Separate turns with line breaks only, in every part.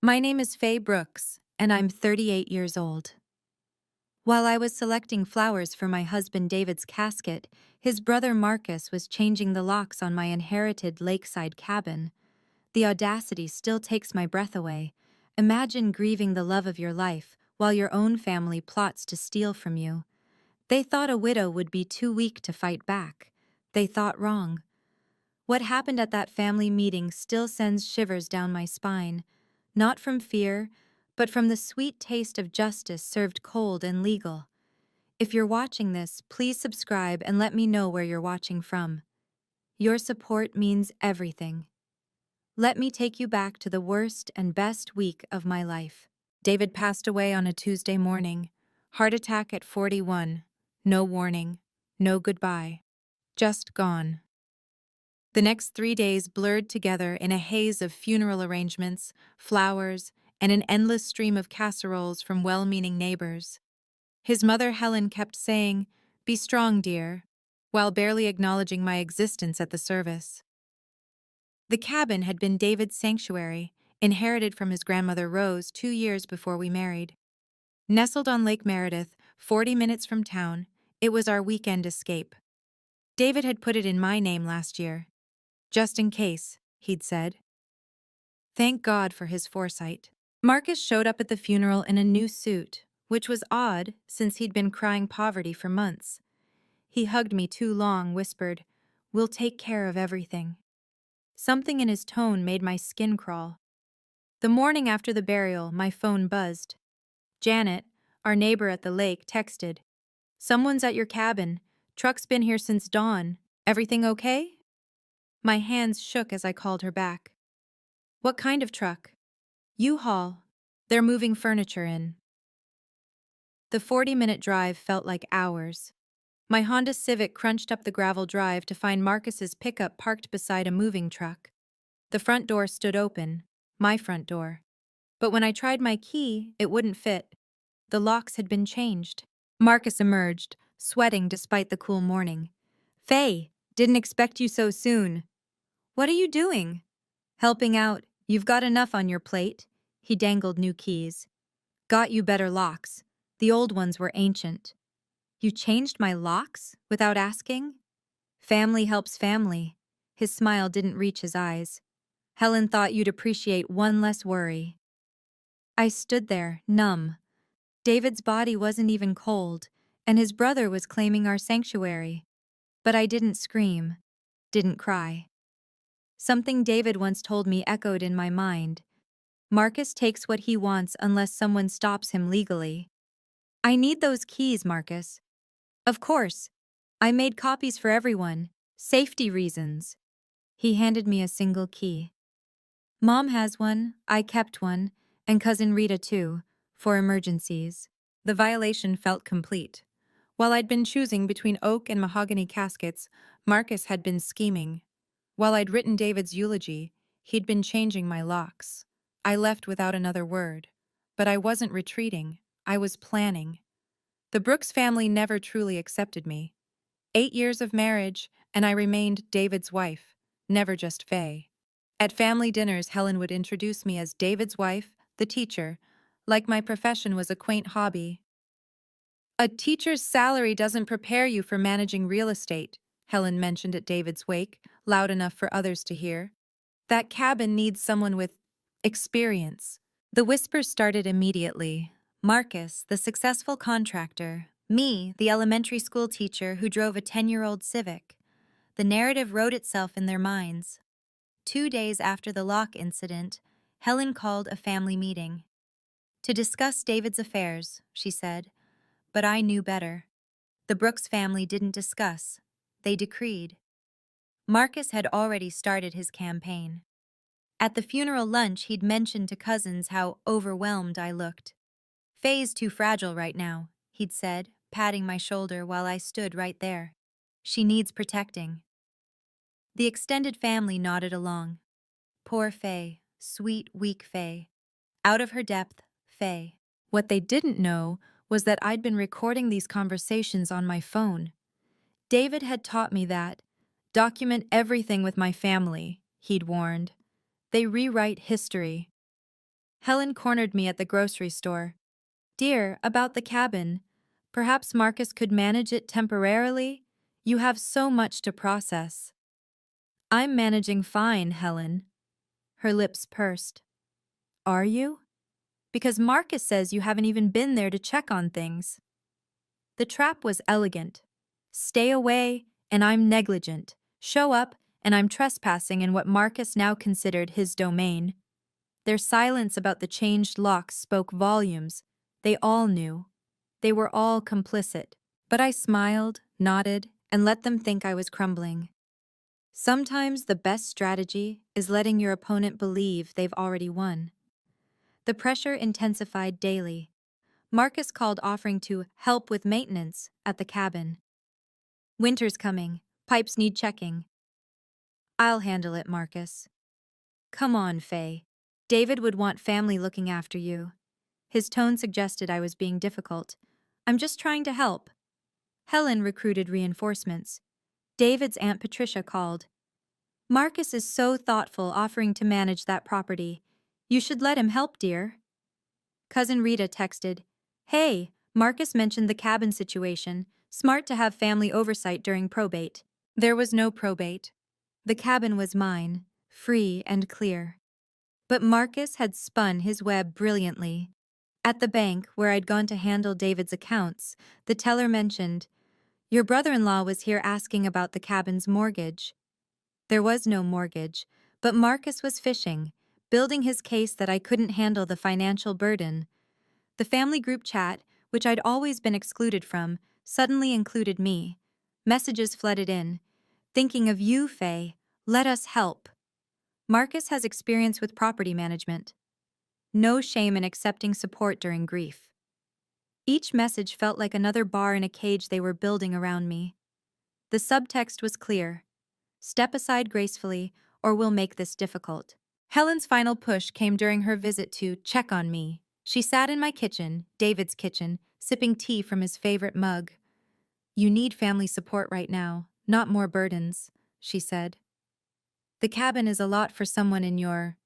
My name is Faye Brooks, and I'm 38 years old. While I was selecting flowers for my husband David's casket, his brother Marcus was changing the locks on my inherited lakeside cabin. The audacity still takes my breath away. Imagine grieving the love of your life while your own family plots to steal from you. They thought a widow would be too weak to fight back. They thought wrong. What happened at that family meeting still sends shivers down my spine, not from fear, but from the sweet taste of justice served cold and legal. If you're watching this, please subscribe and let me know where you're watching from. Your support means everything. Let me take you back to the worst and best week of my life. David passed away on a Tuesday morning. Heart attack at 41. No warning. No goodbye. Just gone. The next 3 days blurred together in a haze of funeral arrangements, flowers, and an endless stream of casseroles from well-meaning neighbors. His mother Helen kept saying, "Be strong, dear," while barely acknowledging my existence at the service. The cabin had been David's sanctuary, inherited from his grandmother Rose 2 years before we married. Nestled on Lake Meredith, 40 minutes from town, it was our weekend escape. David had put it in my name last year. Just in case, he'd said. Thank God for his foresight. Marcus showed up at the funeral in a new suit, which was odd since he'd been crying poverty for months. He hugged me too long, whispered, "We'll take care of everything." Something in his tone made my skin crawl. The morning after the burial, my phone buzzed. Janet, our neighbor at the lake, texted, "Someone's at your cabin. Truck's been here since dawn. Everything okay?" My hands shook as I called her back. "What kind of truck?" "U-Haul. They're moving furniture in." The 40-minute drive felt like hours. My Honda Civic crunched up the gravel drive to find Marcus's pickup parked beside a moving truck. The front door stood open, my front door. But when I tried my key, it wouldn't fit. The locks had been changed. Marcus emerged, sweating despite the cool morning. "Faye, didn't expect you so soon." "What are you doing?" "Helping out. You've got enough on your plate." He dangled new keys. "Got you better locks. The old ones were ancient." "You changed my locks? Without asking?" "Family helps family." His smile didn't reach his eyes. "Helen thought you'd appreciate one less worry." I stood there, numb. David's body wasn't even cold, and his brother was claiming our sanctuary. But I didn't scream, didn't cry. Something David once told me echoed in my mind. Marcus takes what he wants unless someone stops him legally. "I need those keys, Marcus." "Of course. I made copies for everyone. Safety reasons." He handed me a single key. "Mom has one, I kept one, and Cousin Rita too, for emergencies." The violation felt complete. While I'd been choosing between oak and mahogany caskets, Marcus had been scheming. While I'd written David's eulogy, he'd been changing my locks. I left without another word. But I wasn't retreating. I was planning. The Brooks family never truly accepted me. 8 years of marriage, and I remained David's wife, never just Faye. At family dinners, Helen would introduce me as David's wife, the teacher, like my profession was a quaint hobby. "A teacher's salary doesn't prepare you for managing real estate," Helen mentioned at David's wake, loud enough for others to hear. "That cabin needs someone with experience." The whispers started immediately. Marcus, the successful contractor. Me, the elementary school teacher who drove a 10-year-old Civic. The narrative wrote itself in their minds. 2 days after the lock incident, Helen called a family meeting. "To discuss David's affairs," she said. But I knew better. The Brooks family didn't discuss. They decreed. Marcus had already started his campaign. At the funeral lunch, he'd mentioned to cousins how overwhelmed I looked. "Faye's too fragile right now," he'd said, patting my shoulder while I stood right there. "She needs protecting." The extended family nodded along. Poor Faye, sweet, weak Faye. Out of her depth, Faye. What they didn't know was that I'd been recording these conversations on my phone. David had taught me that. "Document everything with my family," he'd warned. "They rewrite history." Helen cornered me at the grocery store. Dear, about the cabin. Perhaps Marcus could manage it temporarily? You have so much to process. I'm managing fine, Helen. Her lips pursed. Are you? Because Marcus says you haven't even been there to check on things. The trap was elegant. Stay away, and I'm negligent. Show up, and I'm trespassing in what Marcus now considered his domain. Their silence about the changed locks spoke volumes. They all knew. They were all complicit. But I smiled, nodded, and let them think I was crumbling. Sometimes the best strategy is letting your opponent believe they've already won. The pressure intensified daily. Marcus called offering to help with maintenance at the cabin. Winter's coming. Pipes need checking. I'll handle it, Marcus. Come on, Faye. David would want family looking after you. His tone suggested I was being difficult. I'm just trying to help. Helen recruited reinforcements. David's Aunt Patricia called. Marcus is so thoughtful offering to manage that property. You should let him help, dear. Cousin Rita texted, Hey, Marcus mentioned the cabin situation. Smart to have family oversight during probate. There was no probate. The cabin was mine, free and clear. But Marcus had spun his web brilliantly. At the bank, where I'd gone to handle David's accounts, the teller mentioned, Your brother-in-law was here asking about the cabin's mortgage. There was no mortgage, but Marcus was fishing, building his case that I couldn't handle the financial burden. The family group chat, which I'd always been excluded from, suddenly included me. Messages flooded in. Thinking of you, Faye. Let us help. Marcus has experience with property management. No shame in accepting support during grief. Each message felt like another bar in a cage they were building around me. The subtext was clear. Step aside gracefully, or we'll make this difficult. Helen's final push came during her visit to check on me. She sat in my kitchen, David's kitchen, sipping tea from his favorite mug. You need family support right now, not more burdens, she said. The cabin is a lot for someone in your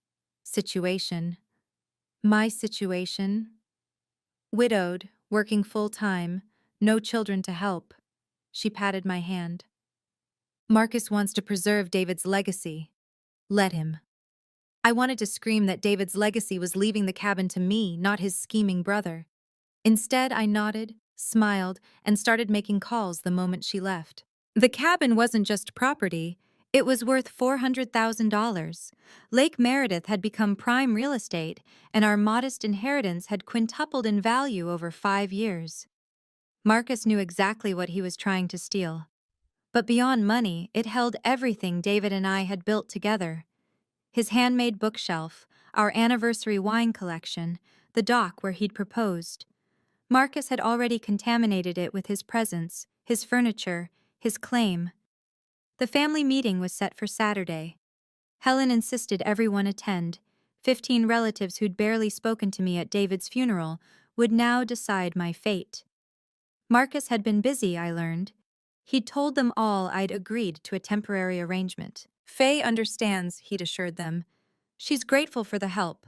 situation. My situation? Widowed, working full-time, no children to help. She patted my hand. Marcus wants to preserve David's legacy. Let him. I wanted to scream that David's legacy was leaving the cabin to me, not his scheming brother. Instead, I nodded, smiled, and started making calls the moment she left. The cabin wasn't just property. It was worth $400,000. Lake Meredith had become prime real estate, and our modest inheritance had quintupled in value over 5 years. Marcus knew exactly what he was trying to steal. But beyond money, it held everything David and I had built together. His handmade bookshelf, our anniversary wine collection, the dock where he'd proposed. Marcus had already contaminated it with his presence, his furniture, his claim. The family meeting was set for Saturday. Helen insisted everyone attend. 15 relatives who'd barely spoken to me at David's funeral would now decide my fate. Marcus had been busy, I learned. He'd told them all I'd agreed to a temporary arrangement. Faye understands, he'd assured them. She's grateful for the help.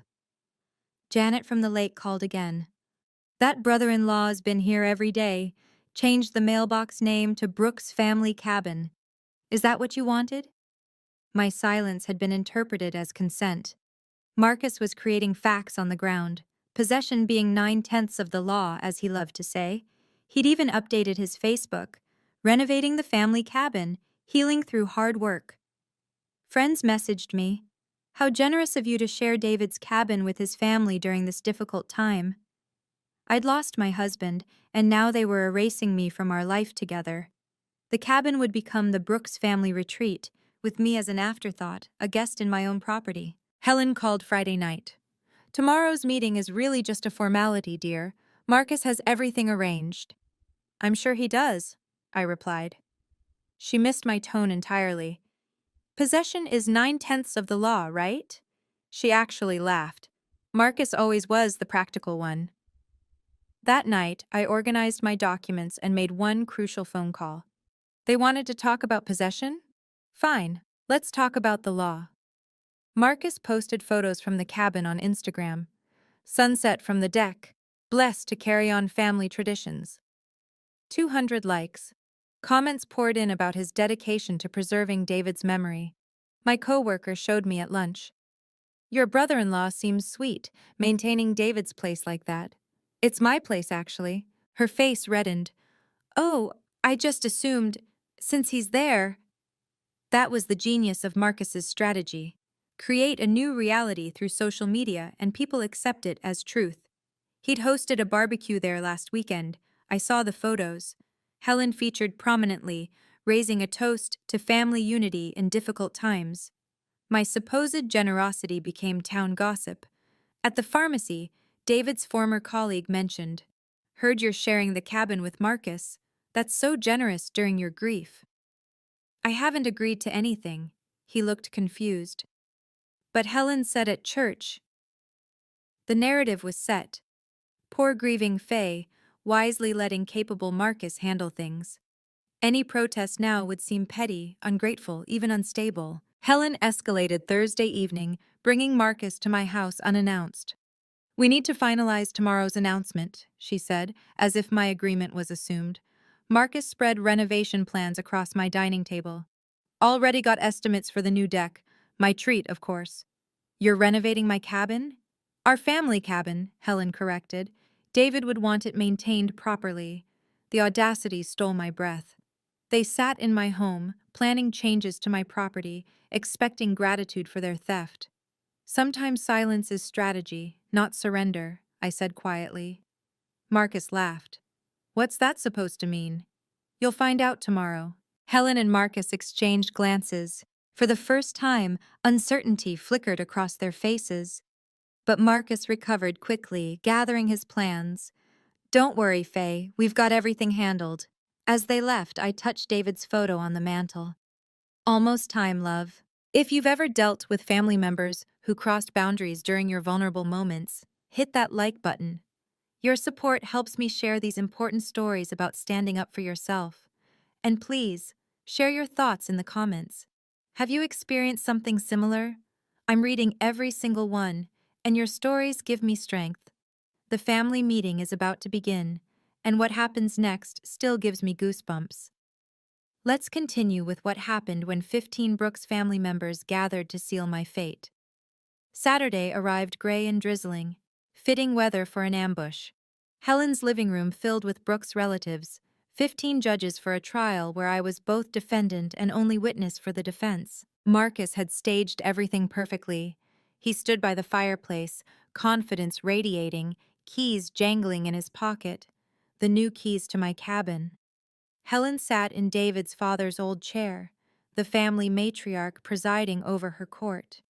Janet from the lake called again. That brother-in-law's been here every day. Changed the mailbox name to Brooks Family Cabin. Is that what you wanted? My silence had been interpreted as consent. Marcus was creating facts on the ground, possession being 9/10 of the law, as he loved to say. He'd even updated his Facebook, renovating the family cabin, healing through hard work. Friends messaged me, How generous of you to share David's cabin with his family during this difficult time. I'd lost my husband, and now they were erasing me from our life together. The cabin would become the Brooks family retreat, with me as an afterthought, a guest in my own property. Helen called Friday night. Tomorrow's meeting is really just a formality, dear. Marcus has everything arranged. I'm sure he does, I replied. She missed my tone entirely. Possession is 9/10 of the law, right? She actually laughed. Marcus always was the practical one. That night, I organized my documents and made one crucial phone call. They wanted to talk about possession? Fine, let's talk about the law. Marcus posted photos from the cabin on Instagram. Sunset from the deck. Blessed to carry on family traditions. 200 likes. Comments poured in about his dedication to preserving David's memory. My coworker showed me at lunch. Your brother-in-law seems sweet, maintaining David's place like that. It's my place, actually. Her face reddened. Oh, I just assumed, since he's there. That was the genius of Marcus's strategy. Create a new reality through social media and people accept it as truth. He'd hosted a barbecue there last weekend. I saw the photos. Helen featured prominently, raising a toast to family unity in difficult times. My supposed generosity became town gossip. At the pharmacy, David's former colleague mentioned, "Heard you're sharing the cabin with Marcus. That's so generous during your grief." I haven't agreed to anything. He looked confused. But Helen said at church. The narrative was set. Poor grieving Faye, wisely letting capable Marcus handle things. Any protest now would seem petty, ungrateful, even unstable. Helen escalated Thursday evening, bringing Marcus to my house unannounced. "We need to finalize tomorrow's announcement," she said, as if my agreement was assumed. Marcus spread renovation plans across my dining table. "Already got estimates for the new deck. My treat, of course." "You're renovating my cabin?" "Our family cabin," Helen corrected. David would want it maintained properly. The audacity stole my breath. They sat in my home, planning changes to my property, expecting gratitude for their theft. "Sometimes silence is strategy, not surrender," I said quietly. Marcus laughed. "What's that supposed to mean?" "You'll find out tomorrow." Helen and Marcus exchanged glances. For the first time, uncertainty flickered across their faces. But Marcus recovered quickly, gathering his plans. "Don't worry, Faye, we've got everything handled." As they left, I touched David's photo on the mantel. "Almost time, love." If you've ever dealt with family members who crossed boundaries during your vulnerable moments, hit that like button. Your support helps me share these important stories about standing up for yourself. And please, share your thoughts in the comments. Have you experienced something similar? I'm reading every single one, and your stories give me strength. The family meeting is about to begin, and what happens next still gives me goosebumps. Let's continue with what happened when 15 Brooks family members gathered to seal my fate. Saturday arrived gray and drizzling, fitting weather for an ambush. Helen's living room filled with Brooks' relatives, 15 judges for a trial where I was both defendant and only witness for the defense. Marcus had staged everything perfectly. He stood by the fireplace, confidence radiating, keys jangling in his pocket. The new keys to my cabin. Helen sat in David's father's old chair, the family matriarch presiding over her court.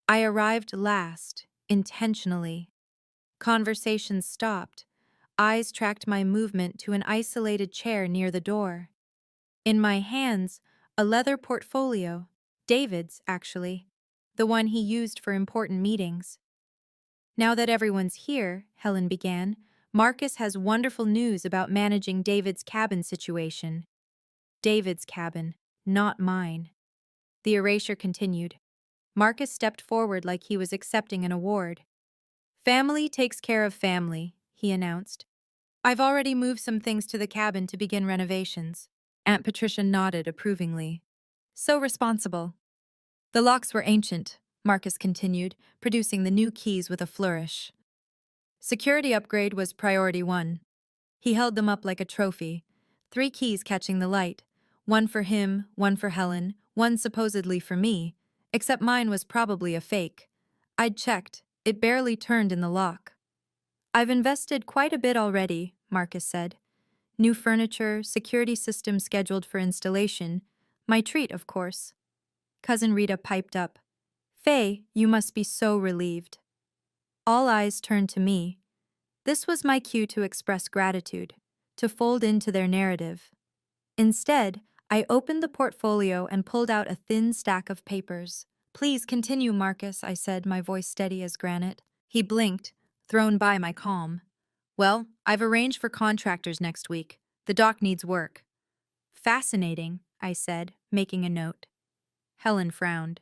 I arrived last, intentionally. Conversations stopped. Eyes tracked my movement to an isolated chair near the door. In my hands, a leather portfolio, David's, actually, the one he used for important meetings. "Now that everyone's here," Helen began, "Marcus has wonderful news about managing David's cabin situation." David's cabin, not mine. The erasure continued. Marcus stepped forward like he was accepting an award. "Family takes care of family," he announced. "I've already moved some things to the cabin to begin renovations." Aunt Patricia nodded approvingly. "So responsible." "The locks were ancient," Marcus continued, producing the new keys with a flourish. "Security upgrade was priority one." He held them up like a trophy. 3 keys catching the light. One for him, one for Helen, one supposedly for me, except mine was probably a fake. I'd checked. It barely turned in the lock. "I've invested quite a bit already," Marcus said. "New furniture, security system scheduled for installation. My treat, of course." Cousin Rita piped up. "Faye, you must be so relieved." All eyes turned to me. This was my cue to express gratitude, to fold into their narrative. Instead, I opened the portfolio and pulled out a thin stack of papers. "Please continue, Marcus," I said, my voice steady as granite. He blinked, thrown by my calm. "Well, I've arranged for contractors next week. The dock needs work." "Fascinating," I said, making a note. Helen frowned.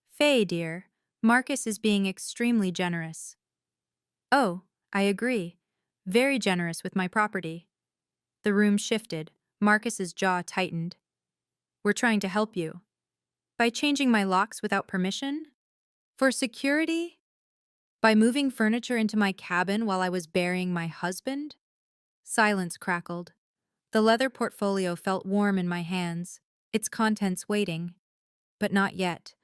"Faye, dear, Marcus is being extremely generous." Oh, I agree. Very generous with my property. The room shifted. Marcus's jaw tightened. We're trying to help you. By changing my locks without permission? For security? By moving furniture into my cabin while I was burying my husband? Silence crackled. The leather portfolio felt warm in my hands, its contents waiting. But not yet.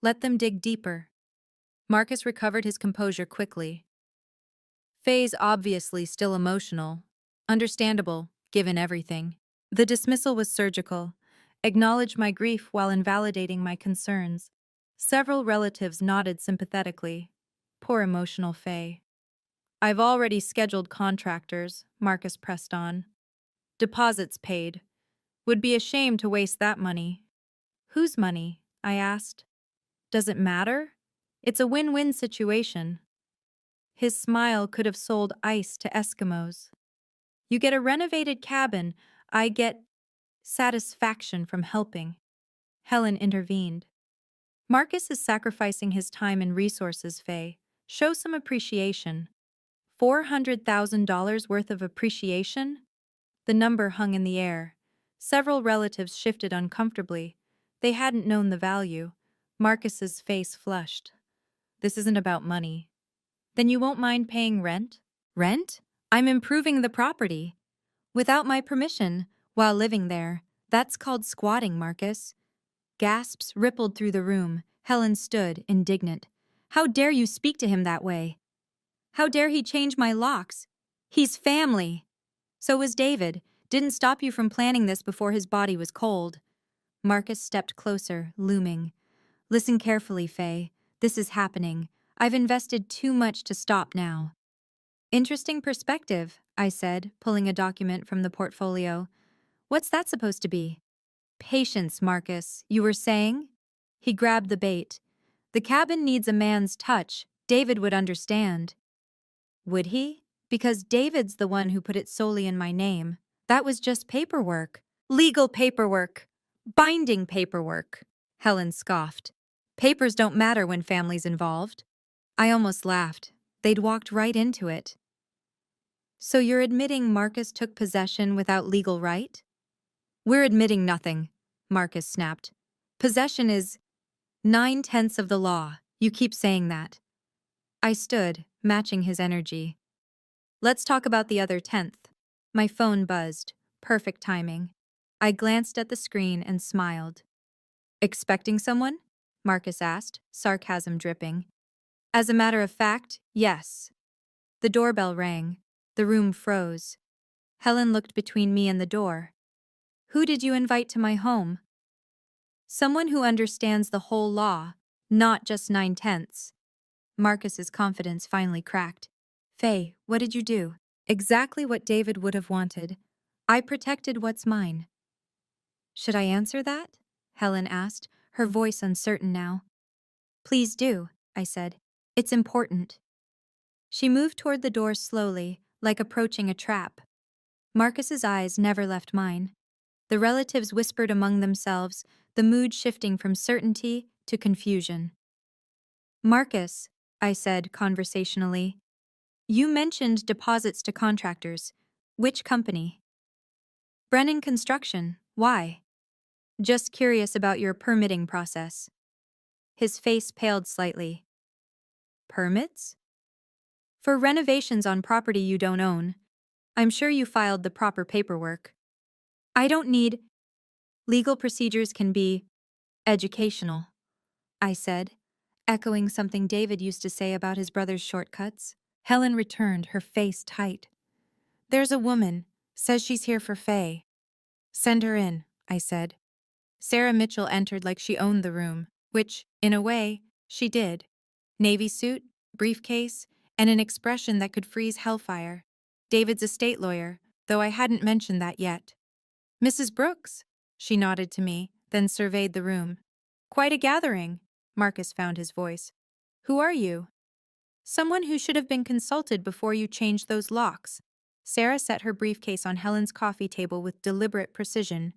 Let them dig deeper. Marcus recovered his composure quickly. Faye's obviously still emotional. Understandable, given everything. The dismissal was surgical. Acknowledged my grief while invalidating my concerns. Several relatives nodded sympathetically. Poor emotional Faye. I've already scheduled contractors, Marcus pressed on. Deposits paid. Would be a shame to waste that money. Whose money? I asked. Does it matter? It's a win-win situation. His smile could have sold ice to Eskimos. You get a renovated cabin, I get satisfaction from helping. Helen intervened. Marcus is sacrificing his time and resources, Faye. Show some appreciation. $400,000 worth of appreciation? The number hung in the air. Several relatives shifted uncomfortably. They hadn't known the value. Marcus's face flushed. This isn't about money. Then you won't mind paying rent? Rent? I'm improving the property. Without my permission, while living there. That's called squatting, Marcus. Gasps rippled through the room. Helen stood, indignant. How dare you speak to him that way? How dare he change my locks? He's family. So was David. Didn't stop you from planning this before his body was cold. Marcus stepped closer, looming. Listen carefully, Faye. This is happening. I've invested too much to stop now. Interesting perspective, I said, pulling a document from the portfolio. What's that supposed to be? Patience, Marcus, you were saying? He grabbed the bait. The cabin needs a man's touch. David would understand. Would he? Because David's the one who put it solely in my name. That was just paperwork. Legal paperwork. Binding paperwork. Helen scoffed. Papers don't matter when family's involved. I almost laughed. They'd walked right into it. So you're admitting Marcus took possession without legal right? We're admitting nothing, Marcus snapped. Possession is 9/10 of the law. You keep saying that. I stood, matching his energy. Let's talk about the other 10th. My phone buzzed. Perfect timing. I glanced at the screen and smiled. Expecting someone? Marcus asked, sarcasm dripping. As a matter of fact, yes. The doorbell rang. The room froze. Helen looked between me and the door. Who did you invite to my home? Someone who understands the whole law, not just 9/10. Marcus's confidence finally cracked. Faye, what did you do? Exactly what David would have wanted. I protected what's mine. Should I answer that? Helen asked, her voice uncertain now. Please do, I said. It's important. She moved toward the door slowly, like approaching a trap. Marcus's eyes never left mine. The relatives whispered among themselves, the mood shifting from certainty to confusion. Marcus, I said conversationally, you mentioned deposits to contractors. Which company? Brennan Construction. Why? Just curious about your permitting process. His face paled slightly. Permits? For renovations on property you don't own. I'm sure you filed the proper paperwork. I don't need. Legal procedures can be educational, I said, echoing something David used to say about his brother's shortcuts. Helen returned, her face tight. There's a woman. Says she's here for Faye. Send her in, I said. Sarah Mitchell entered like she owned the room, which, in a way, she did. Navy suit, briefcase, and an expression that could freeze hellfire. David's estate lawyer, though I hadn't mentioned that yet. Mrs. Brooks, she nodded to me, then surveyed the room. Quite a gathering, Marcus found his voice. Who are you? Someone who should have been consulted before you changed those locks. Sarah set her briefcase on Helen's coffee table with deliberate precision.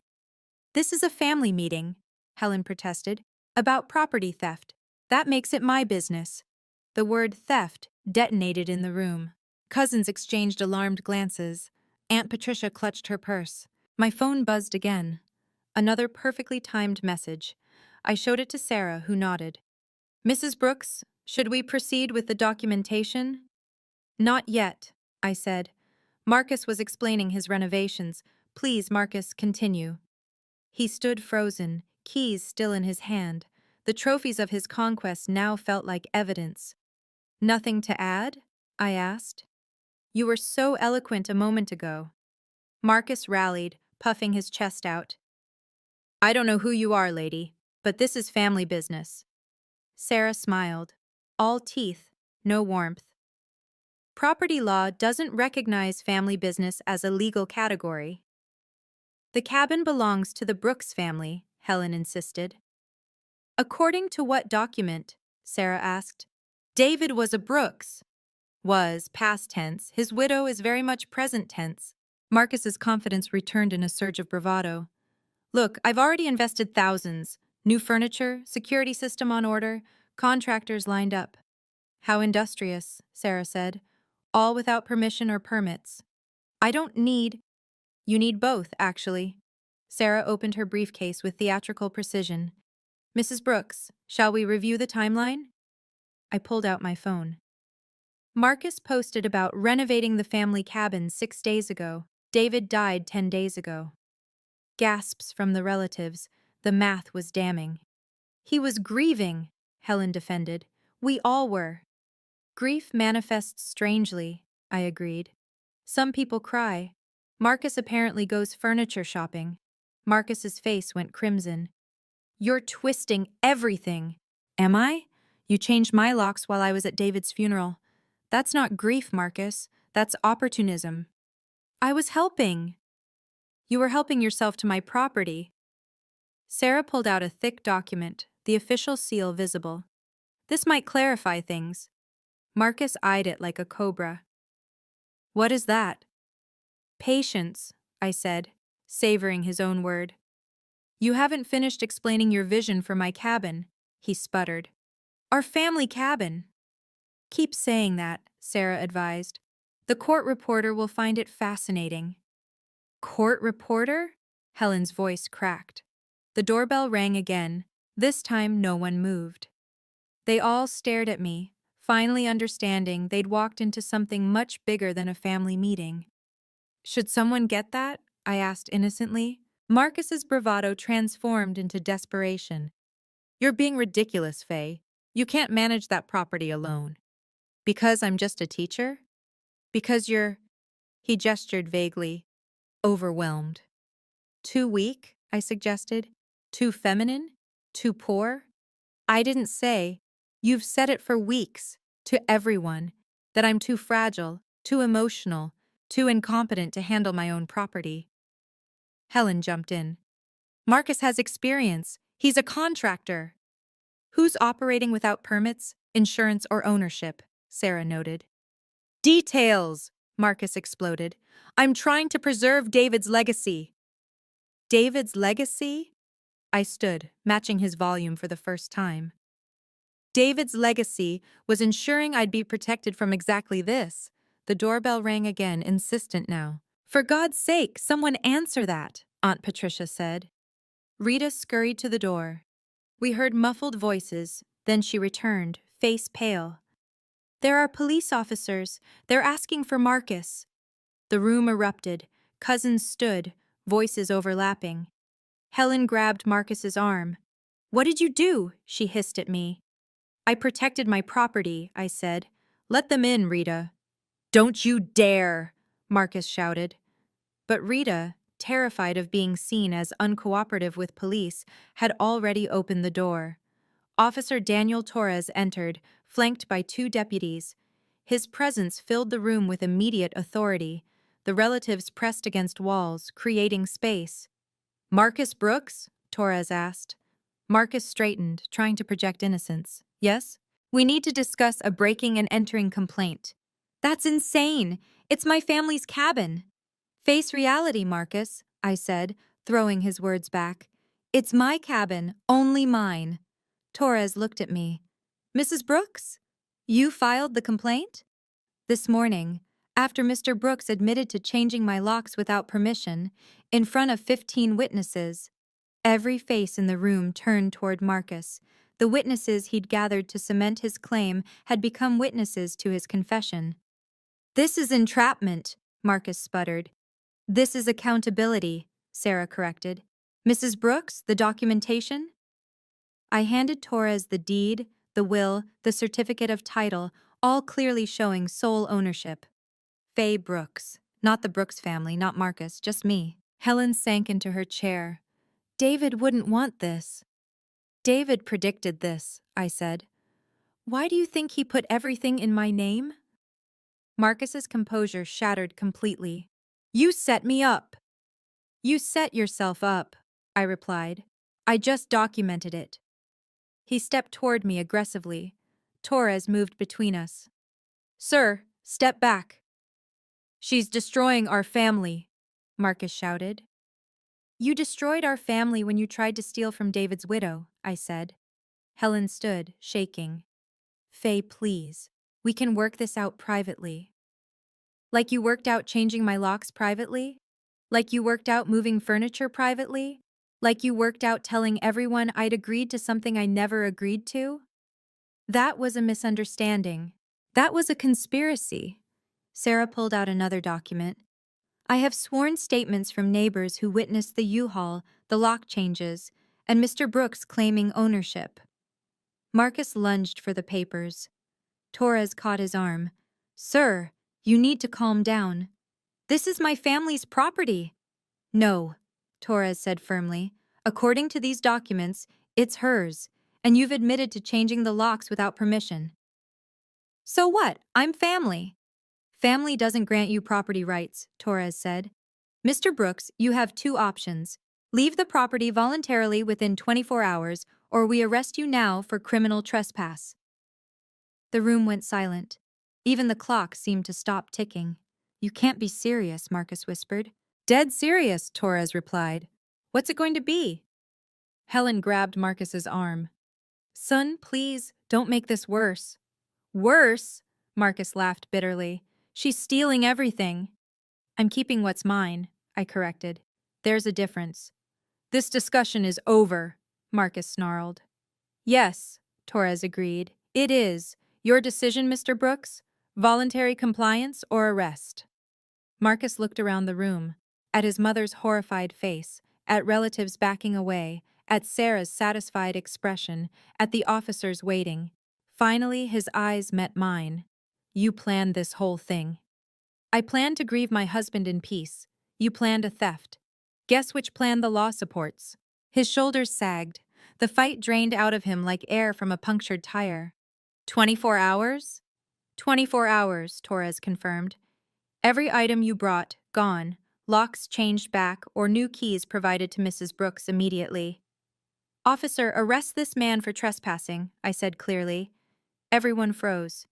This is a family meeting, Helen protested, about property theft. That makes it my business. The word theft detonated in the room. Cousins exchanged alarmed glances. Aunt Patricia clutched her purse. My phone buzzed again. Another perfectly timed message. I showed it to Sarah, who nodded. Mrs. Brooks, should we proceed with the documentation? Not yet, I said. Marcus was explaining his renovations. Please, Marcus, continue. He stood frozen, keys still in his hand. The trophies of his conquest now felt like evidence. Nothing to add? I asked. You were so eloquent a moment ago. Marcus rallied, puffing his chest out. I don't know who you are, lady, but this is family business. Sarah smiled. All teeth, no warmth. Property law doesn't recognize family business as a legal category. The cabin belongs to the Brooks family, Helen insisted. According to what document? Sarah asked. David was a Brooks. Was, past tense. His widow is very much present tense. Marcus's confidence returned in a surge of bravado. Look, I've already invested thousands. New furniture, security system on order, contractors lined up. How industrious, Sarah said. All without permission or permits. I don't need... You need both, actually. Sarah opened her briefcase with theatrical precision. Mrs. Brooks, shall we review the timeline? I pulled out my phone. Marcus posted about renovating the family cabin 6 days ago. David died 10 days ago. Gasps from the relatives. The math was damning. He was grieving, Helen defended. We all were. Grief manifests strangely, I agreed. Some people cry. Marcus apparently goes furniture shopping. Marcus's face went crimson. You're twisting everything. Am I? You changed my locks while I was at David's funeral. That's not grief, Marcus. That's opportunism. I was helping. You were helping yourself to my property. Sarah pulled out a thick document, the official seal visible. This might clarify things. Marcus eyed it like a cobra. What is that? Patience, I said, savoring his own word. You haven't finished explaining your vision for my cabin, he sputtered. Our family cabin. Keep saying that, Sarah advised. The court reporter will find it fascinating. Court reporter? Helen's voice cracked. The doorbell rang again. This time no one moved. They all stared at me, finally understanding they'd walked into something much bigger than a family meeting. Should someone get that? I asked innocently. Marcus's bravado transformed into desperation. You're being ridiculous, Faye. You can't manage that property alone. Because I'm just a teacher? Because you're... He gestured vaguely. Overwhelmed. Too weak, I suggested. Too feminine? Too poor? I didn't say. You've said it for weeks, to everyone, that I'm too fragile, too emotional, too incompetent to handle my own property. Helen jumped in. Marcus has experience. He's a contractor. Who's operating without permits, insurance, or ownership? Sarah noted. Details, Marcus exploded. I'm trying to preserve David's legacy. David's legacy? I stood, matching his volume for the first time. David's legacy was ensuring I'd be protected from exactly this. The doorbell rang again, insistent now. For God's sake, someone answer that, Aunt Patricia said. Rita scurried to the door. We heard muffled voices, then she returned, face pale. There are police officers. They're asking for Marcus. The room erupted. Cousins stood, voices overlapping. Helen grabbed Marcus's arm. What did you do? She hissed at me. I protected my property, I said. Let them in, Rita. Don't you dare, Marcus shouted. But Rita, terrified of being seen as uncooperative with police, had already opened the door. Officer Daniel Torres entered, flanked by 2 deputies. His presence filled the room with immediate authority. The relatives pressed against walls, creating space. Marcus Brooks? Torres asked. Marcus straightened, trying to project innocence. Yes? We need to discuss a breaking and entering complaint. That's insane! It's my family's cabin. Face reality, Marcus, I said, throwing his words back. It's my cabin, only mine. Torres looked at me. Mrs. Brooks? You filed the complaint? This morning, after Mr. Brooks admitted to changing my locks without permission, in front of 15 witnesses. Every face in the room turned toward Marcus. The witnesses he'd gathered to cement his claim had become witnesses to his confession. This is entrapment, Marcus sputtered. This is accountability, Sarah corrected. Mrs. Brooks, the documentation? I handed Torres the deed, the will, the certificate of title, all clearly showing sole ownership. Faye Brooks. Not the Brooks family, not Marcus, just me. Helen sank into her chair. David wouldn't want this. David predicted this, I said. Why do you think he put everything in my name? Marcus's composure shattered completely. You set me up. You set yourself up, I replied. I just documented it. He stepped toward me aggressively. Torres moved between us. Sir, step back. She's destroying our family, Marcus shouted. You destroyed our family when you tried to steal from David's widow, I said. Helen stood, shaking. Faye, please. We can work this out privately. Like you worked out changing my locks privately? Like you worked out moving furniture privately? Like you worked out telling everyone I'd agreed to something I never agreed to? That was a misunderstanding. That was a conspiracy. Sarah pulled out another document. I have sworn statements from neighbors who witnessed the U-Haul, the lock changes, and Mr. Brooks claiming ownership. Marcus lunged for the papers. Torres caught his arm. Sir, you need to calm down. This is my family's property. No, Torres said firmly. According to these documents, it's hers, and you've admitted to changing the locks without permission. So what? I'm family. Family doesn't grant you property rights, Torres said. Mr. Brooks, you have two options. Leave the property voluntarily within 24 hours, or we arrest you now for criminal trespass. The room went silent. Even the clock seemed to stop ticking. You can't be serious, Marcus whispered. Dead serious, Torres replied. What's it going to be? Helen grabbed Marcus's arm. Son, please, don't make this worse. Worse? Marcus laughed bitterly. She's stealing everything. I'm keeping what's mine, I corrected. There's a difference. This discussion is over, Marcus snarled. Yes, Torres agreed. It is. Your decision, Mr. Brooks? Voluntary compliance or arrest? Marcus looked around the room, at his mother's horrified face, at relatives backing away, at Sarah's satisfied expression, at the officers waiting. Finally, his eyes met mine. You planned this whole thing. I planned to grieve my husband in peace. You planned a theft. Guess which plan the law supports? His shoulders sagged. The fight drained out of him like air from a punctured tire. 24 hours? 24 hours, Torres confirmed. Every item you brought, gone. Locks changed back or new keys provided to Mrs. Brooks immediately. Officer, arrest this man for trespassing, I said clearly. Everyone froze.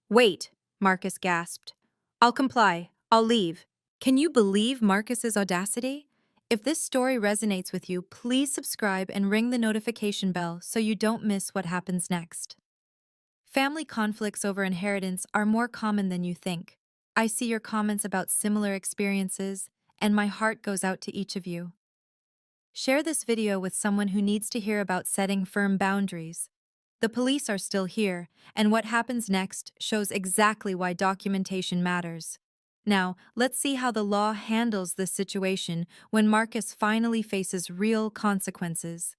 Wait, Marcus gasped. I'll comply. I'll leave. Can you believe Marcus's audacity? If this story resonates with you, please subscribe and ring the notification bell so you don't miss what happens next. Family conflicts over inheritance are more common than you think. I see your comments about similar experiences, and my heart goes out to each of you. Share this video with someone who needs to hear about setting firm boundaries. The police are still here, and what happens next shows exactly why documentation matters. Now, let's see how the law handles this situation when Marcus finally faces real consequences.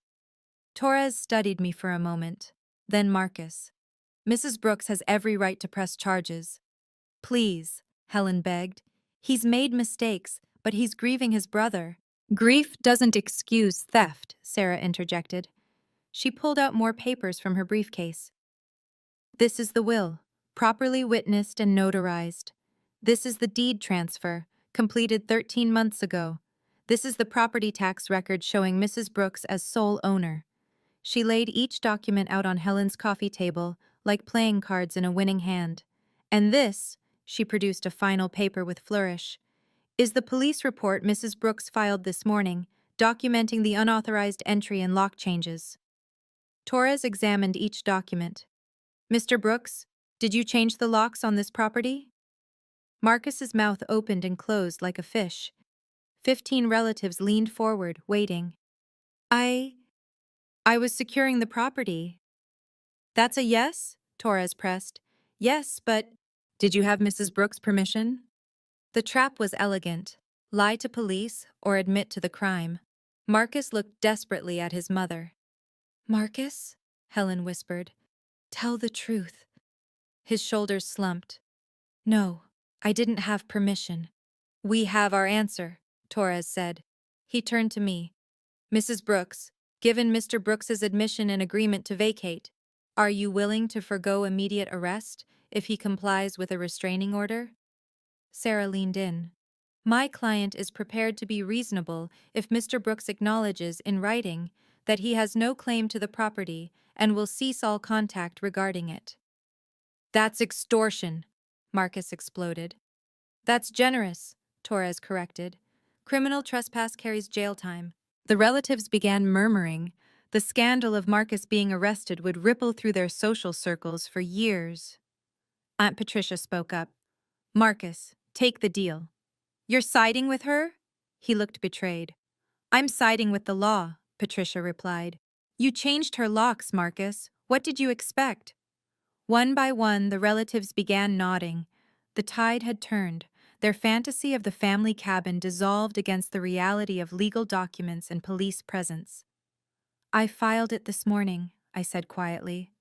Torres studied me for a moment. Then Marcus. Mrs. Brooks has every right to press charges. Please, Helen begged. He's made mistakes, but he's grieving his brother. Grief doesn't excuse theft, Sarah interjected. She pulled out more papers from her briefcase. This is the will, properly witnessed and notarized. This is the deed transfer, completed 13 months ago. This is the property tax record showing Mrs. Brooks as sole owner. She laid each document out on Helen's coffee table, like playing cards in a winning hand. And this, she produced a final paper with flourish, is the police report Mrs. Brooks filed this morning, documenting the unauthorized entry and lock changes. Torres examined each document. Mr. Brooks, Did you change the locks on this property? Marcus's mouth opened and closed like a fish. 15 relatives leaned forward, waiting. I was securing the property. That's a yes? Torres pressed. Yes, but did you have Mrs. Brooks' permission? The trap was elegant. Lie to police or admit to the crime. Marcus looked desperately at his mother. Marcus? Helen whispered. Tell the truth. His shoulders slumped. No, I didn't have permission. We have our answer, Torres said. He turned to me. Mrs. Brooks, given Mr. Brooks's admission and agreement to vacate, are you willing to forgo immediate arrest if he complies with a restraining order? Sarah leaned in. My client is prepared to be reasonable if Mr. Brooks acknowledges in writing that he has no claim to the property and will cease all contact regarding it. That's extortion, Marcus exploded. That's generous, Torres corrected. Criminal trespass carries jail time. The relatives began murmuring. The scandal of Marcus being arrested would ripple through their social circles for years. Aunt Patricia spoke up. Marcus, take the deal. You're siding with her? He looked betrayed. I'm siding with the law, Patricia replied. You changed her locks, Marcus. What did you expect? One by one, the relatives began nodding. The tide had turned. Their fantasy of the family cabin dissolved against the reality of legal documents and police presence. I filed it this morning, I said quietly.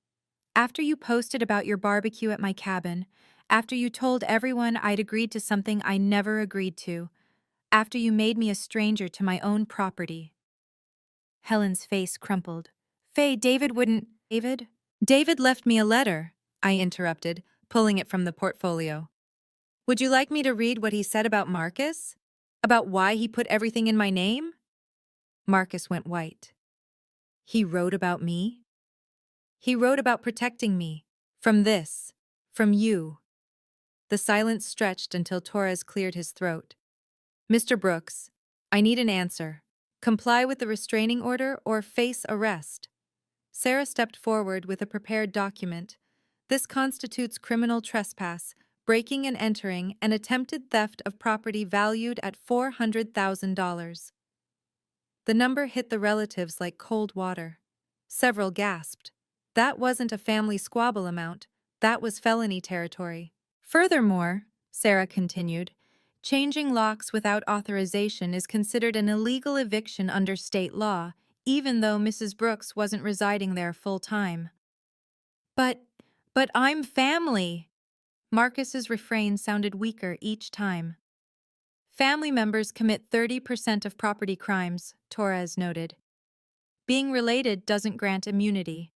After you posted about your barbecue at my cabin, after you told everyone I'd agreed to something I never agreed to, after you made me a stranger to my own property. Helen's face crumpled. Faye, David wouldn't... David? David left me a letter, I interrupted, pulling it from the portfolio. Would you like me to read what he said about Marcus? About why he put everything in my name? Marcus went white. He wrote about me? He wrote about protecting me. From this. From you. The silence stretched until Torres cleared his throat. Mr. Brooks, I need an answer. Comply with the restraining order or face arrest. Sarah stepped forward with a prepared document. This constitutes criminal trespass, breaking and entering, and attempted theft of property valued at $400,000. The number hit the relatives like cold water. Several gasped. That wasn't a family squabble amount. That was felony territory. Furthermore, Sarah continued, changing locks without authorization is considered an illegal eviction under state law, even though Mrs. Brooks wasn't residing there full-time. But I'm family. Marcus's refrain sounded weaker each time. Family members commit 30% of property crimes, Torres noted. Being related doesn't grant immunity.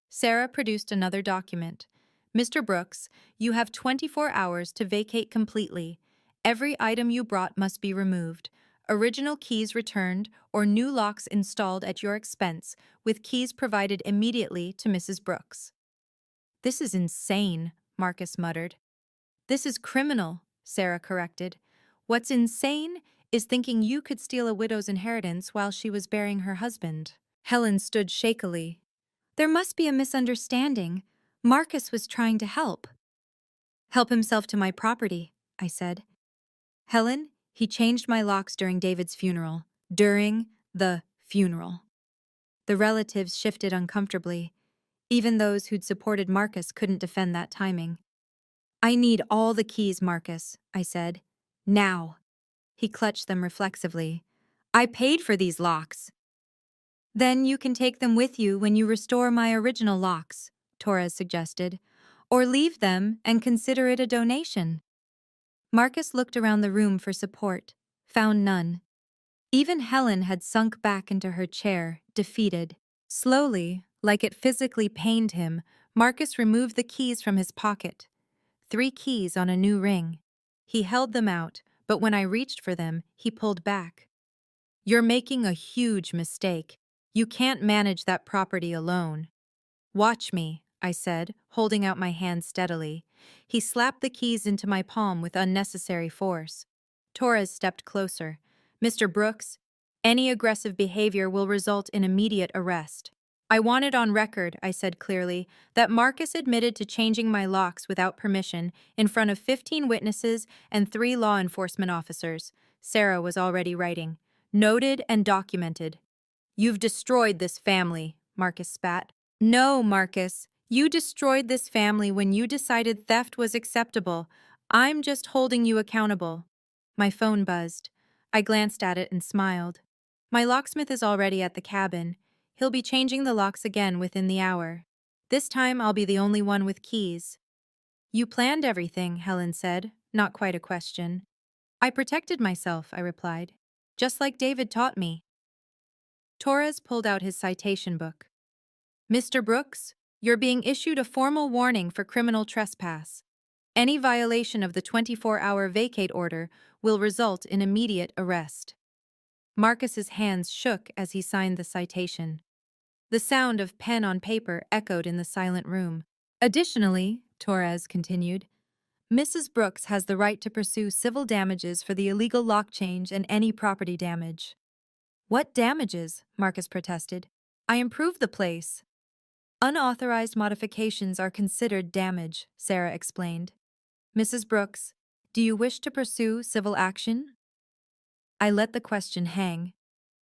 Sarah produced another document. Mr. Brooks, you have 24 hours to vacate completely. Every item you brought must be removed. Original keys returned or new locks installed at your expense, with keys provided immediately to Mrs. Brooks. This is insane, Marcus muttered. This is criminal, Sarah corrected. What's insane is thinking you could steal a widow's inheritance while she was burying her husband. Helen stood shakily. There must be a misunderstanding. Marcus was trying to help. Help himself to my property, I said. Helen, he changed my locks during David's funeral. During the funeral. The relatives shifted uncomfortably. Even those who'd supported Marcus couldn't defend that timing. I need all the keys, Marcus, I said. Now. He clutched them reflexively. I paid for these locks. Then you can take them with you when you restore my original locks, Torres suggested, or leave them and consider it a donation. Marcus looked around the room for support, found none. Even Helen had sunk back into her chair, defeated. Slowly, like it physically pained him, Marcus removed the keys from his pocket. 3 keys on a new ring. He held them out, but when I reached for them, he pulled back. You're making a huge mistake. You can't manage that property alone. Watch me, I said, holding out my hand steadily. He slapped the keys into my palm with unnecessary force. Torres stepped closer. Mr. Brooks, any aggressive behavior will result in immediate arrest. I want it on record, I said clearly, that Marcus admitted to changing my locks without permission in front of 15 witnesses and 3 law enforcement officers. Sarah was already writing. Noted and documented. You've destroyed this family, Marcus spat. No, Marcus. You destroyed this family when you decided theft was acceptable. I'm just holding you accountable. My phone buzzed. I glanced at it and smiled. My locksmith is already at the cabin. He'll be changing the locks again within the hour. This time I'll be the only one with keys. You planned everything, Helen said, not quite a question. I protected myself, I replied, just like David taught me. Torres pulled out his citation book. Mr. Brooks, you're being issued a formal warning for criminal trespass. Any violation of the 24-hour vacate order will result in immediate arrest. Marcus's hands shook as he signed the citation. The sound of pen on paper echoed in the silent room. Additionally, Torres continued, Mrs. Brooks has the right to pursue civil damages for the illegal lock change and any property damage. What damages? Marcus protested. I improved the place. Unauthorized modifications are considered damage, Sarah explained. Mrs. Brooks, do you wish to pursue civil action? I let the question hang.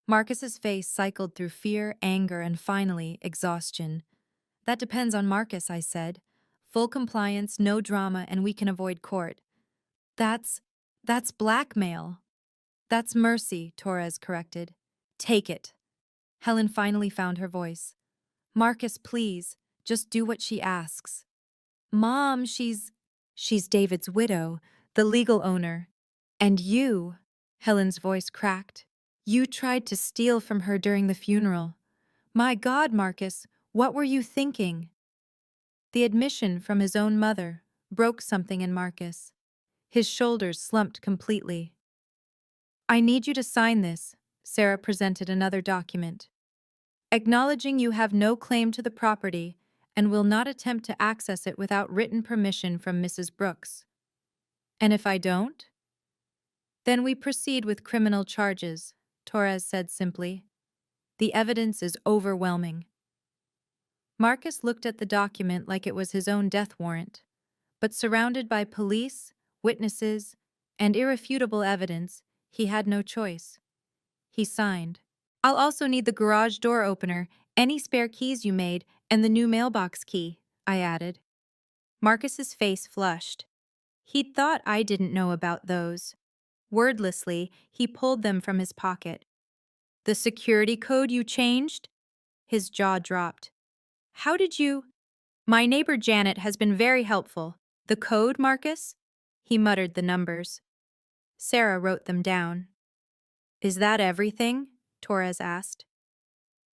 Marcus's face cycled through fear, anger, and finally, exhaustion. That depends on Marcus, I said. Full compliance, no drama, and we can avoid court. That's blackmail. That's mercy, Torres corrected. Take it. Helen finally found her voice. Marcus, please, just do what she asks. Mom, she's David's widow, the legal owner. And you, Helen's voice cracked. You tried to steal from her during the funeral. My God, Marcus, what were you thinking? The admission from his own mother broke something in Marcus. His shoulders slumped completely. I need you to sign this, Sarah presented another document. Acknowledging you have no claim to the property and will not attempt to access it without written permission from Mrs. Brooks. And if I don't? Then we proceed with criminal charges, Torres said simply. The evidence is overwhelming. Marcus looked at the document like it was his own death warrant, but surrounded by police, witnesses, and irrefutable evidence, he had no choice. He signed. I'll also need the garage door opener, any spare keys you made, and the new mailbox key, I added. Marcus's face flushed. He'd thought I didn't know about those. Wordlessly, he pulled them from his pocket. The security code you changed? His jaw dropped. How did you? My neighbor Janet has been very helpful. The code, Marcus? He muttered the numbers. Sarah wrote them down. Is that everything? Torres asked.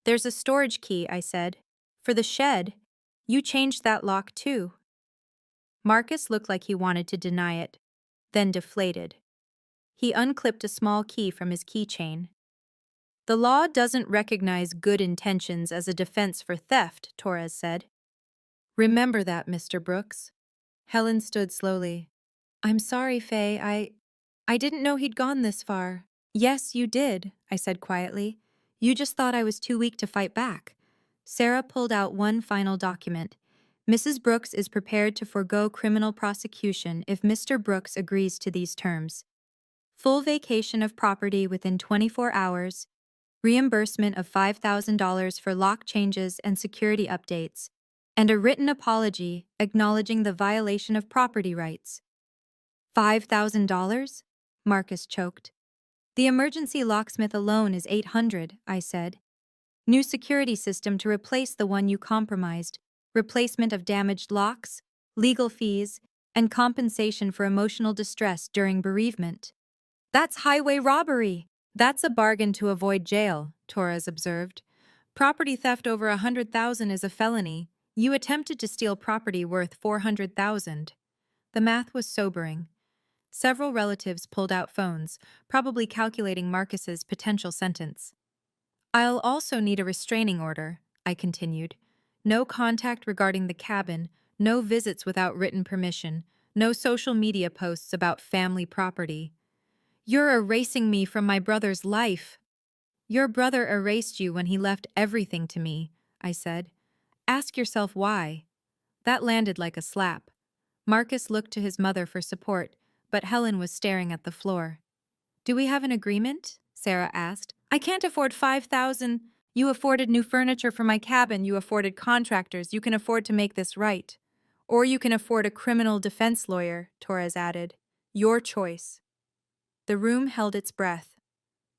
There's a storage key, I said. For the shed. You changed that lock too. Marcus looked like he wanted to deny it, then deflated. He unclipped a small key from his keychain. The law doesn't recognize good intentions as a defense for theft, Torres said. Remember that, Mr. Brooks. Helen stood slowly. I'm sorry, Faye, I didn't know he'd gone this far. Yes, you did, I said quietly. You just thought I was too weak to fight back. Sarah pulled out one final document. Mrs. Brooks is prepared to forego criminal prosecution if Mr. Brooks agrees to these terms. Full vacation of property within 24 hours, reimbursement of $5,000 for lock changes and security updates, and a written apology acknowledging the violation of property rights. $5,000? Marcus choked. The emergency locksmith alone is $800, I said. New security system to replace the one you compromised, replacement of damaged locks, legal fees, and compensation for emotional distress during bereavement. That's highway robbery. That's a bargain to avoid jail, Torres observed. Property theft over $100,000 is a felony. You attempted to steal property worth $400,000. The math was sobering. Several relatives pulled out phones, probably calculating Marcus's potential sentence. I'll also need a restraining order, I continued. No contact regarding the cabin, no visits without written permission, no social media posts about family property. You're erasing me from my brother's life. Your brother erased you when he left everything to me, I said. Ask yourself why. That landed like a slap. Marcus looked to his mother for support, but Helen was staring at the floor. Do we have an agreement? Sarah asked. I can't afford 5,000. You afforded new furniture for my cabin, you afforded contractors, you can afford to make this right. Or you can afford a criminal defense lawyer, Torres added. Your choice. The room held its breath.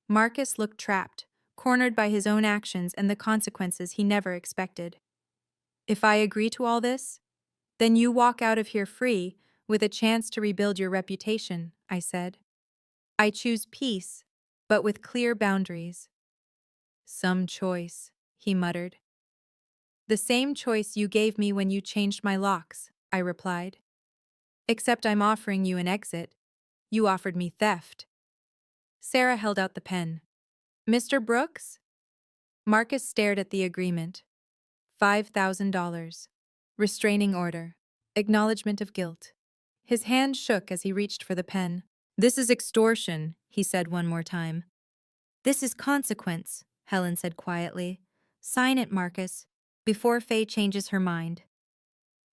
Marcus looked trapped, cornered by his own actions and the consequences he never expected. If I agree to all this, then you walk out of here free, with a chance to rebuild your reputation, I said. I choose peace, but with clear boundaries. Some choice, he muttered. The same choice you gave me when you changed my locks, I replied. Except I'm offering you an exit. You offered me theft. Sarah held out the pen. Mr. Brooks? Marcus stared at the agreement. $5,000. Restraining order. Acknowledgement of guilt. His hand shook as he reached for the pen. This is extortion, he said one more time. This is consequence, Helen said quietly. Sign it, Marcus, before Faye changes her mind.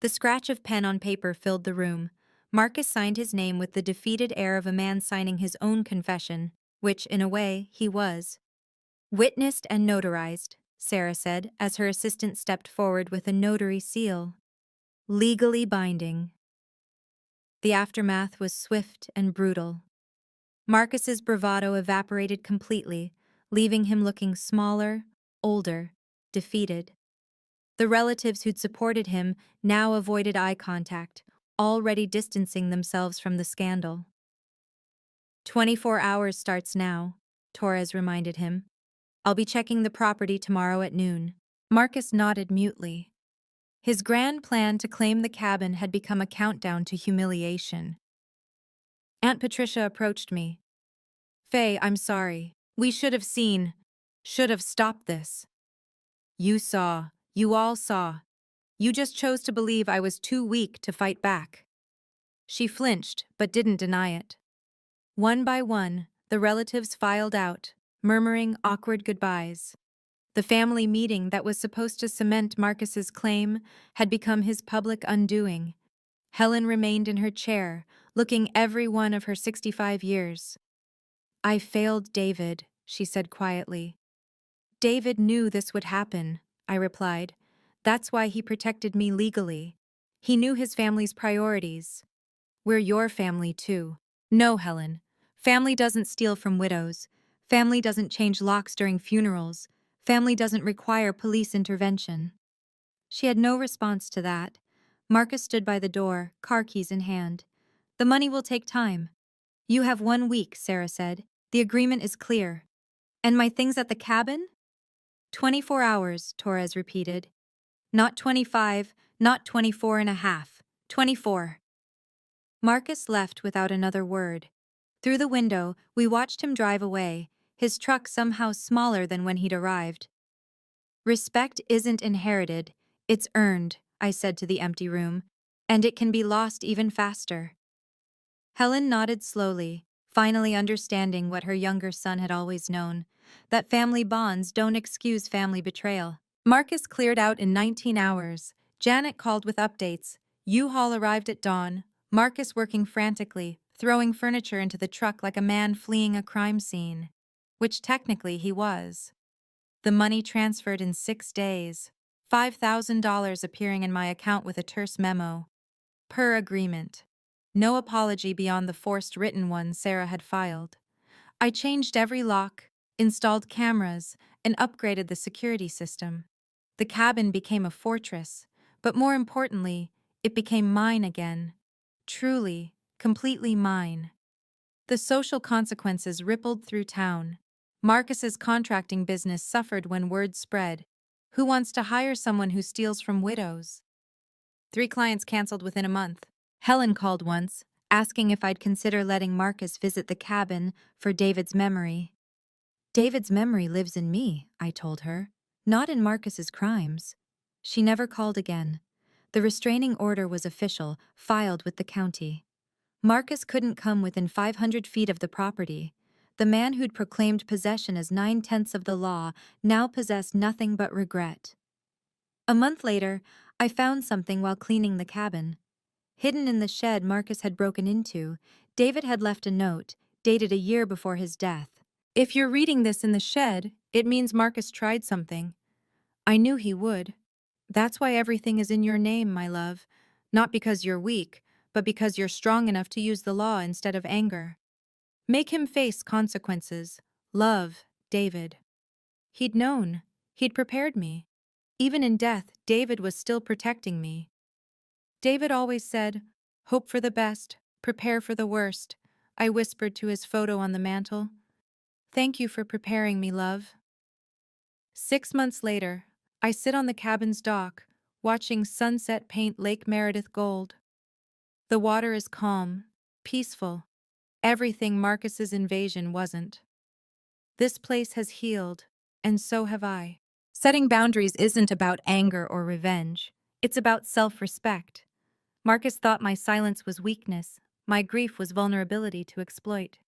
The scratch of pen on paper filled the room. Marcus signed his name with the defeated air of a man signing his own confession, which, in a way, he was. Witnessed and notarized, Sarah said, as her assistant stepped forward with a notary seal. Legally binding. The aftermath was swift and brutal. Marcus's bravado evaporated completely, leaving him looking smaller, older, defeated. The relatives who'd supported him now avoided eye contact, already distancing themselves from the scandal. 24 hours starts now, Torres reminded him. I'll be checking the property tomorrow at noon. Marcus nodded mutely. His grand plan to claim the cabin had become a countdown to humiliation. Aunt Patricia approached me. Faye, I'm sorry. We should have stopped this. You saw. You all saw. You just chose to believe I was too weak to fight back. She flinched, but didn't deny it. One by one, the relatives filed out, murmuring awkward goodbyes. The family meeting that was supposed to cement Marcus's claim had become his public undoing. Helen remained in her chair, looking every one of her 65 years. I failed David, she said quietly. David knew this would happen, I replied. That's why he protected me legally. He knew his family's priorities. We're your family, too. No, Helen. Family doesn't steal from widows. Family doesn't change locks during funerals. Family doesn't require police intervention. She had no response to that. Marcus stood by the door, car keys in hand. The money will take time. You have 1 week, Sarah said. The agreement is clear. And my things at the cabin? 24 hours, Torres repeated. Not 25, not 24 and a half. 24. Marcus left without another word. Through the window, we watched him drive away, his truck somehow smaller than when he'd arrived. Respect isn't inherited, it's earned, I said to the empty room, and it can be lost even faster. Helen nodded slowly, finally understanding what her younger son had always known, that family bonds don't excuse family betrayal. Marcus cleared out in 19 hours. Janet called with updates. U-Haul arrived at dawn, Marcus working frantically, throwing furniture into the truck like a man fleeing a crime scene, which technically he was. The money transferred in 6 days, $5,000 appearing in my account with a terse memo. Per agreement. No apology beyond the forced written one Sarah had filed. I changed every lock, installed cameras, and upgraded the security system. The cabin became a fortress, but more importantly, it became mine again. Truly, completely mine. The social consequences rippled through town. Marcus's contracting business suffered when word spread. Who wants to hire someone who steals from widows? 3 clients canceled within a month. Helen called once, asking if I'd consider letting Marcus visit the cabin for David's memory. David's memory lives in me, I told her, not in Marcus's crimes. She never called again. The restraining order was official, filed with the county. Marcus couldn't come within 500 feet of the property. The man who'd proclaimed possession as 9/10 of the law now possessed nothing but regret. A month later, I found something while cleaning the cabin. Hidden in the shed Marcus had broken into, David had left a note, dated a year before his death. If you're reading this in the shed, it means Marcus tried something. I knew he would. That's why everything is in your name, my love. Not because you're weak, but because you're strong enough to use the law instead of anger. Make him face consequences. Love, David. He'd known. He'd prepared me. Even in death, David was still protecting me. David always said, "Hope for the best, prepare for the worst," I whispered to his photo on the mantel. Thank you for preparing me, love. 6 months later, I sit on the cabin's dock, watching sunset paint Lake Meredith gold. The water is calm, peaceful, everything Marcus's invasion wasn't. This place has healed, and so have I. Setting boundaries isn't about anger or revenge. It's about self-respect. Marcus thought my silence was weakness, my grief was vulnerability to exploit.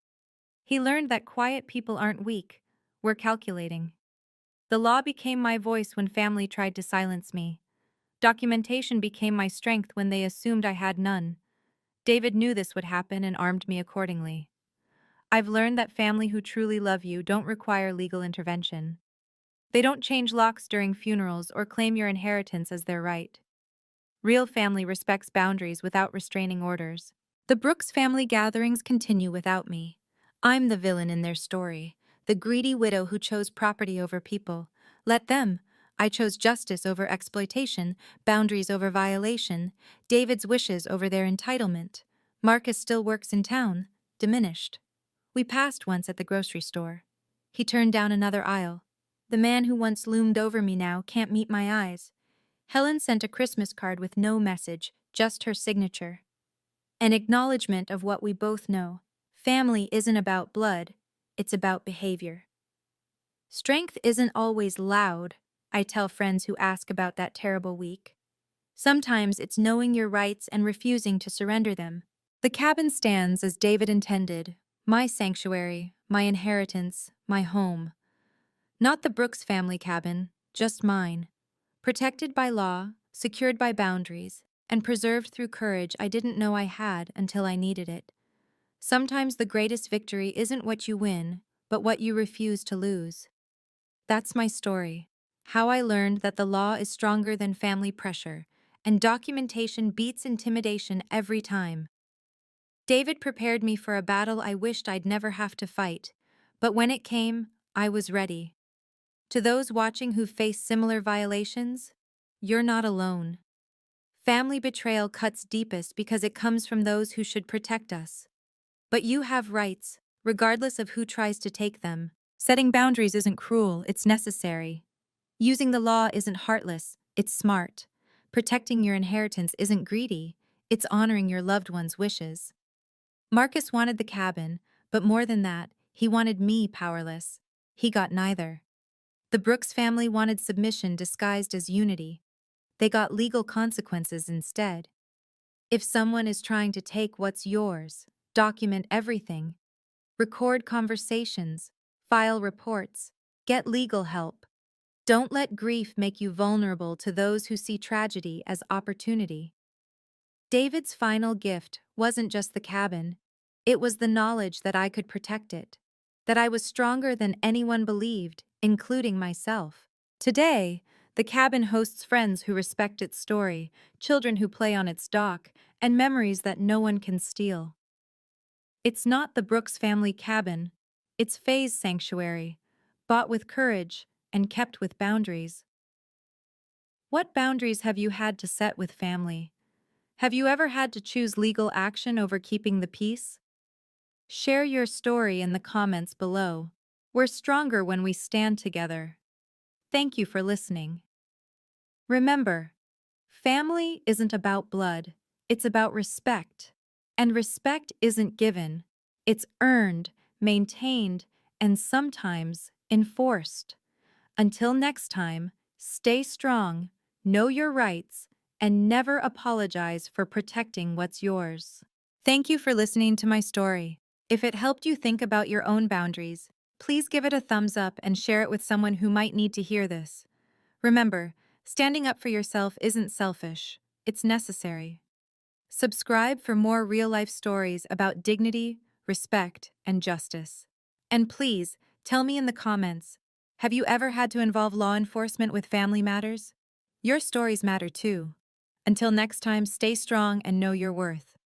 He learned that quiet people aren't weak, we're calculating. The law became my voice when family tried to silence me. Documentation became my strength when they assumed I had none. David knew this would happen and armed me accordingly. I've learned that family who truly love you don't require legal intervention. They don't change locks during funerals or claim your inheritance as their right. Real family respects boundaries without restraining orders. The Brooks family gatherings continue without me. I'm the villain in their story, the greedy widow who chose property over people. Let them. I chose justice over exploitation, boundaries over violation, David's wishes over their entitlement. Marcus still works in town, diminished. We passed once at the grocery store. He turned down another aisle. The man who once loomed over me now can't meet my eyes. Helen sent a Christmas card with no message, just her signature. An acknowledgement of what we both know. Family isn't about blood, it's about behavior. Strength isn't always loud, I tell friends who ask about that terrible week. Sometimes it's knowing your rights and refusing to surrender them. The cabin stands as David intended, my sanctuary, my inheritance, my home. Not the Brooks family cabin, just mine. Protected by law, secured by boundaries, and preserved through courage I didn't know I had until I needed it. Sometimes the greatest victory isn't what you win, but what you refuse to lose. That's my story. How I learned that the law is stronger than family pressure, and documentation beats intimidation every time. David prepared me for a battle I wished I'd never have to fight, but when it came, I was ready. To those watching who face similar violations, you're not alone. Family betrayal cuts deepest because it comes from those who should protect us. But you have rights, regardless of who tries to take them. Setting boundaries isn't cruel, it's necessary. Using the law isn't heartless, it's smart. Protecting your inheritance isn't greedy, it's honoring your loved one's wishes. Marcus wanted the cabin, but more than that, he wanted me powerless. He got neither. The Brooks family wanted submission disguised as unity. They got legal consequences instead. If someone is trying to take what's yours, document everything. Record conversations, file reports, get legal help. Don't let grief make you vulnerable to those who see tragedy as opportunity. David's final gift wasn't just the cabin, it was the knowledge that I could protect it, that I was stronger than anyone believed, including myself. Today, the cabin hosts friends who respect its story, children who play on its dock, and memories that no one can steal. It's not the Brooks family cabin, it's Faye's sanctuary, bought with courage and kept with boundaries. What boundaries have you had to set with family? Have you ever had to choose legal action over keeping the peace? Share your story in the comments below. We're stronger when we stand together. Thank you for listening. Remember, family isn't about blood, it's about respect. And respect isn't given, it's earned, maintained, and sometimes enforced. Until next time, stay strong, know your rights, and never apologize for protecting what's yours. Thank you for listening to my story. If it helped you think about your own boundaries, please give it a thumbs up and share it with someone who might need to hear this. Remember, Standing up for yourself isn't selfish, it's necessary. Subscribe for more real life stories about dignity, respect, and justice. And please, tell me in the comments, have you ever had to involve law enforcement with family matters? Your stories matter too. Until next time, stay strong and know your worth.